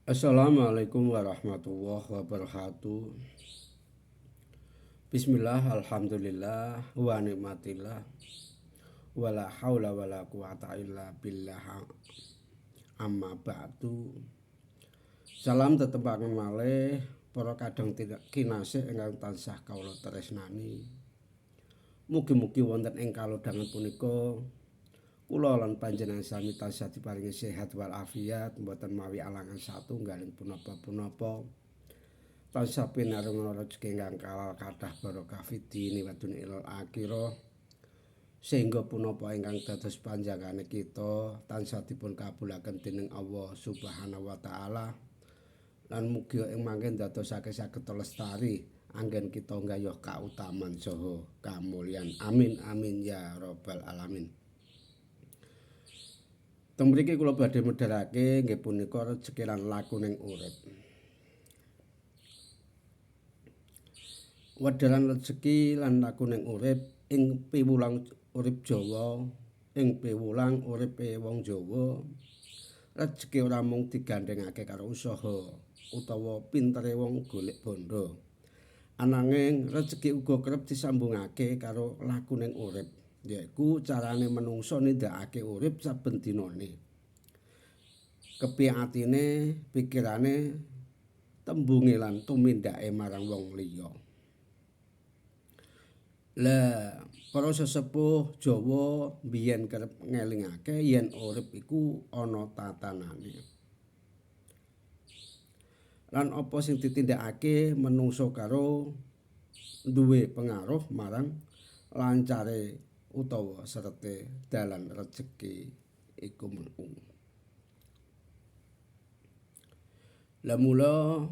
Assalamualaikum warahmatullahi wabarakatuh. Bismillah, alhamdulillah, wa nikmatillah, wala haula wala quwata illa billah amma ba'du. Salam tetepangan malih para kadang kinasih ingkang tansah kawula tresnani. Mugi-mugi wonten ing kalodhangan punika kula lan panjenengan sami tansah diparingi sehat wal afiat, mboten mawi alangan satunggaling punapa-punapa. Tansah pinarung rejeki ingkang kalal kathah barokah fidini wa dunya ilal akhirah. Sehingga punapa ingkang dados panjangane kita tansah dipun kabulaken dening Allah Subhanahu wa taala. Lan mugi ing mangken dadosake saged lestari anggen kita nggayuh kautaman saha kamulyan. Amin amin ya rabbal alamin. Teng mriki kula badhe medharake nggih punika rejeki lan lakuning urip. Wedharan rejeki lan lakuning urip ing piwulang urip Jawa, ing piwulang uripe wong Jawa, rejeki ora mung digandhengake karo usaha utawa pintere wong golek bondo. Ananging rejeki uga kerep disambungake karo lakuning urip, yaiku carane menungsa nindakake urip saben dinane. Kepiye atine, pikirane, tembunge lan tumindake marang wong liya. Lah para sesepuh Jawa biyen kerep ngelingake yen urip iku ana tatanane. Lan apa sing ditindakake menungso karo duwe pengaruh marang lancare utawa serete dalan rejeki iku mau. Lah mula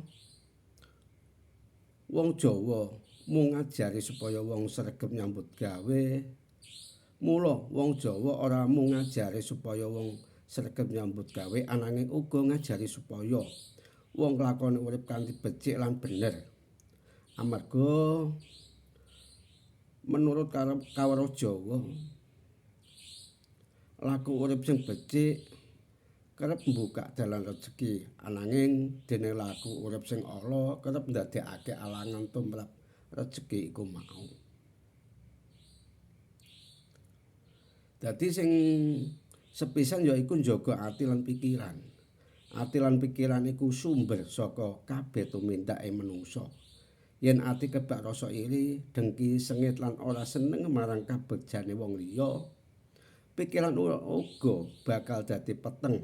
wong Jawa mung ngajari supaya wong sregep nyambut gawe. Mula wong Jawa ora mung ngajari supaya wong sregep nyambut gawe ananging uga ngajari supaya wong nglakoni urip kanthi becik lan bener. Amarga menurut kawruh Jawa laku urip sing becik kerep mbukak dalan rejeki ananging dene laku urip sing ala kerep ndadekake alangan tumrap rejeki iku mau. Dadi sing sepisan yaiku njaga ati lan pikiran. Ati lan pikiran iku sumber saka kabeh tumindake manungsa. Yen ati kebak rasa iri, dengki, sengit lan ora seneng marang kabegjane wong liya, pikiran uga bakal dadi peteng.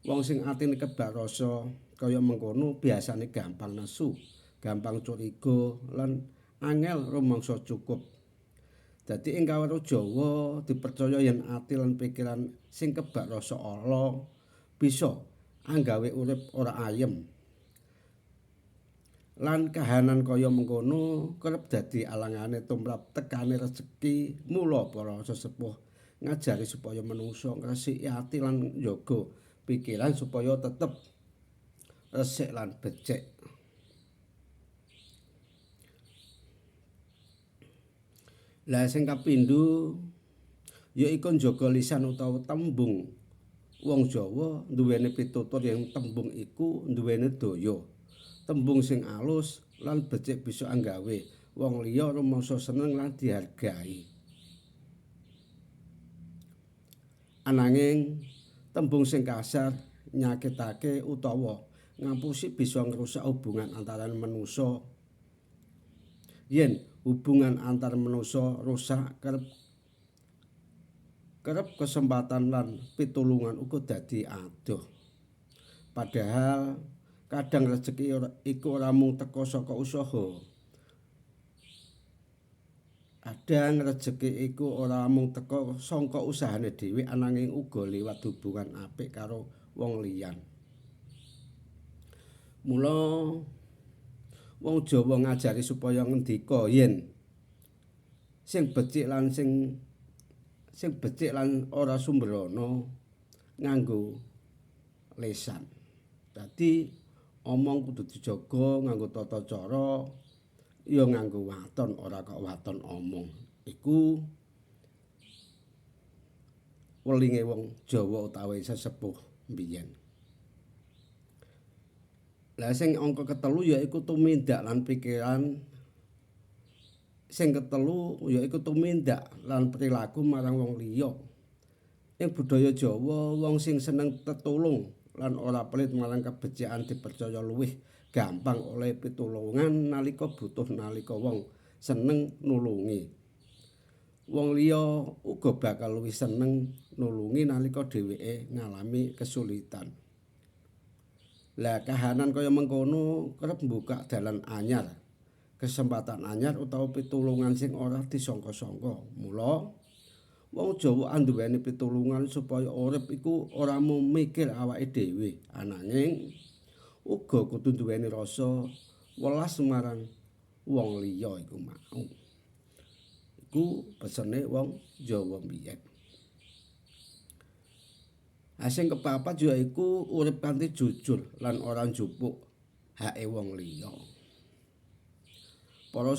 Wong sing atine kebak rasa kaya mengkono biasane gampang nesu, gampang curiga lan angel rumangsa cukup. Dadi ing kawruh Jawa dipercaya yen ati lan pikiran sing kebak rasa ala bisa anggawe urip ora ayem. Lan kahanan kaya mengkono kerep dadi alangane tumrap tekane rejeki. Mula para sesepuh ngajari supaya manungsa ngresiki ati lan njaga pikiran supaya tetep resik lan becik. Lah sing kapindho yaiku njaga lisan utawa tembung. Wong Jawa nduwèni pitutur yen tembung iku nduwèni daya. Tembung sing alus lan becik bisa anggawe wong liya rumangsa seneng lan dihargai. Ananging tembung sing kasar nyakitake utawa ngapusi bisa ngrusak hubungan antarané manungsa. Yen hubungan antar manungsa rusak kerep kesempatan lan pitulungan uga dadi adoh. Padahal kadang rejeki iku ora mung teka saka usaha. Kadang rejeki iku ora mung teka saka usahane dhewe ananging uga liwat hubungan apik karo wong liyan. Mula wong Jawa ngajari supaya ngendika yen sing becik lan ora sumberana nganggo lisan. Dadi omong kudu dijaga nganggo tata cara ya nganggo waton ora kok waton omong. Iku welinge wong Jawa utawi sesepuh mbiyen. Lah sing angka ketelu yaiku tumindak lan pikiran. Sing ketelu yaiku tumindak lan perilaku marang wong liya. Ing budaya Jawa, wong sing seneng tetulung lan ora pelit marang kabecikan dipercaya luwih gampang oleh pitulungan nalika butuh nalika wong seneng nulungi. Wong liya uga bakal luwih seneng nulungi nalika dheweke ngalami kesulitan. Lah kahanan kaya mengkono kerep mbukak dalan anyar, kesempatan anyar utawa pitulungan sing ora disangka-sangka. Mula wong Jawa anduweni pitulungan supaya urip iku ora mung mikir awake dhewe, ananging uga kudu duweni rasa welas marang wong liya iku mau. Iku pesene wong Jawa mbiyen. Sing kepapat yaiku urip kanthi jujur lan ora njupuk hake wong liya. Para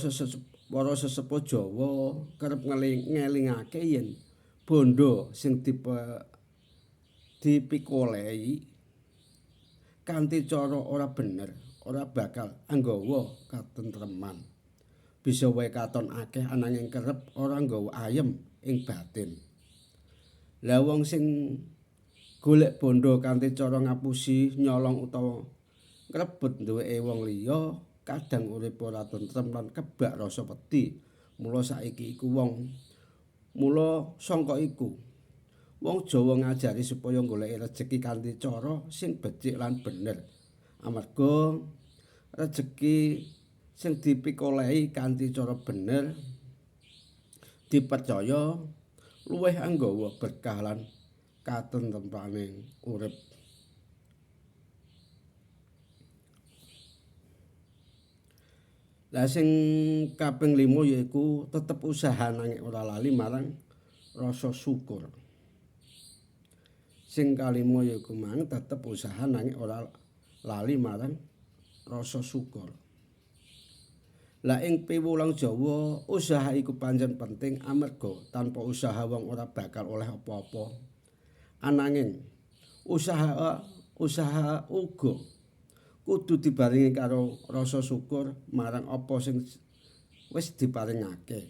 sesepuh Jawa kerep ngelingake yen bondo sing dipikolehi kanthi cara ora bener, ora bakal anggawa katentreman. Bisa wae katon akeh ananging kerep ora nggawa ayem ing batin. Lah wong sing golek bondo kanthi cara ngapusi, nyolong utawa ngrebut duweke wong liya, kadang urip ora tentrem lan kebak rasa wedi. Mula sangka iku wong Jawa ngajari supaya goleki rejeki kanthi cara sing becik lan bener. Amarga rejeki sing dipikolehi kanthi cara bener dipercaya luwih anggawa berkah lan katentremaning urip. Lah sing kaping 5 yaiku tetep usaha nanging ora lali marang rasa syukur. Sing kalimo yaiku mang tetep usaha nanging ora lali marang rasa syukur. Lah ing piwulang Jawa, usaha iku pancen penting amarga tanpa usaha wong ora bakal oleh apa-apa. Ananging usaha uga kudu dibarengi karo rasa syukur marang apa sing wis diparingake.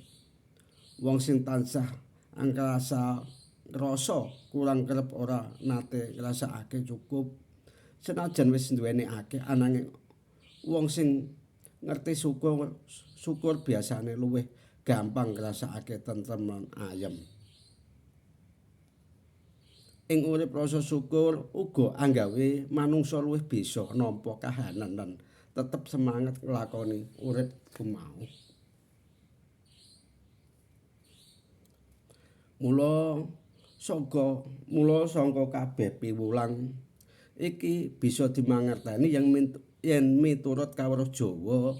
Wong sing tansah ngrasa kurang kerep ora nate ngrasakake cukup senajan wis nduweni akeh, ananging wong sing ngerti syukur biasane luwih gampang ngrasakake tentrem lan ayem. Ing urip rasa syukur uga anggawe manungsa luwih bisa nampa kahanan lan tetep semangat nglakoni urip kumau. Mula sangka kabeh piwulang iki bisa dimangerteni yen miturut kawruh Jawa,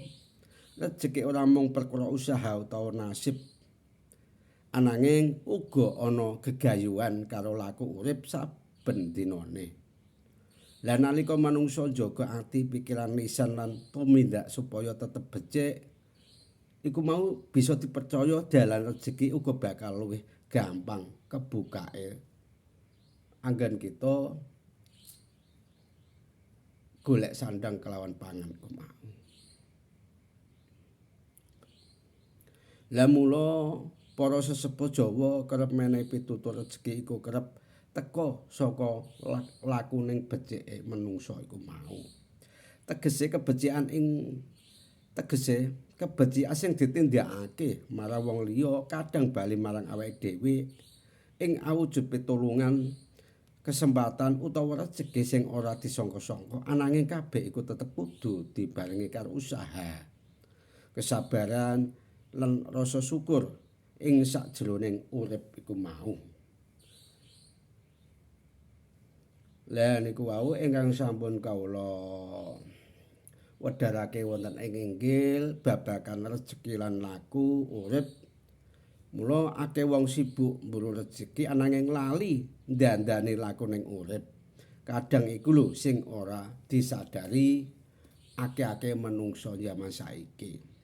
rejeki ora mung perkara usaha utawa nasib. Ananging uga ana gegayuhan karo laku urip saben dinane. Lah nalika manungsa njaga ati, pikiran, lisan lan tumindak supaya tetep becik, iku mau bisa dipercaya dalan rejeki uga bakal luwih gampang kebukake. Anggen kita golek sandang kelawan pangan iku mau. Lah mula para sesepuh Jawa kerep menehi pitutur rejeki iku kerep teka saka lakuning becike manungsa iku mau. Tegese kebecikan sing ditindakake marang wong liya kadang bali marang awake dhewe ing awujud pitulungan, kesempatan utawa rejeki sing ora disangka-sangka. Ananging kabeh iku tetep kudu dibarengi karo usaha, kesabaran lan rasa syukur ing sakjroning urip iku mau. Lah niku wau ingkang sampun kawula wedharake wonten ing inggil babagan rejeki lan laku urip. Mula akeh wong sibuk mburu rejeki ananging lali ndandani lakuning urip. Kadang iku lho sing ora disadari akeh-akeh manungsa jaman saiki.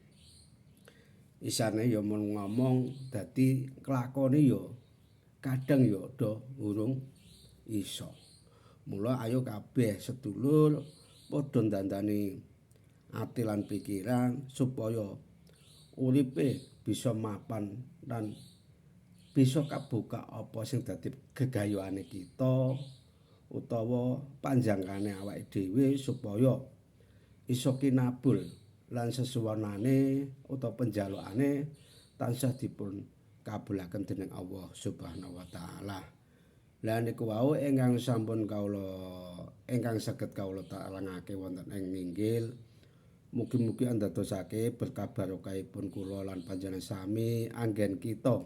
Isane ya mun ngomong dadi kelakone ya kadang ya do urung iso. Mula ayo kabeh sedulur padha ndandani ati lan pikiran supaya uripe bisa mapan lan bisa kabuka apa sing dadi gegayuhane kita utawa panjangkane awake dhewe supaya iso kinabul lan sesuwunane utawa penjalukane tansah dipun kabulaken dening Allah Subhanahu wa taala. Lah niku wau ingkang sampun ingkang saged kawula terangake wonten ing inggil. Mugi-mugi andadosake berkah barokahipun kula lan panjenengan sami anggen kita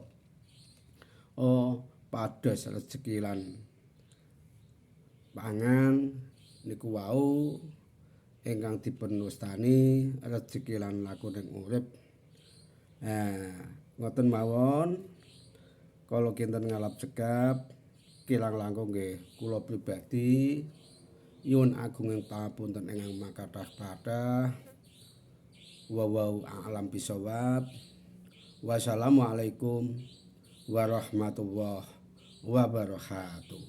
pados rezeki lan pangan niku wau ingkang dipun wastani rezeki lan lakuning urip. Ngoten mawon kala kinten ngalap cekap kirang langkung nggih kula pribadi nyuwun agunging pangapunten ingkang makathah-kathah. Wallahu a'lam bishawab. Wassalamualaikum warahmatullahi wabarakatuh.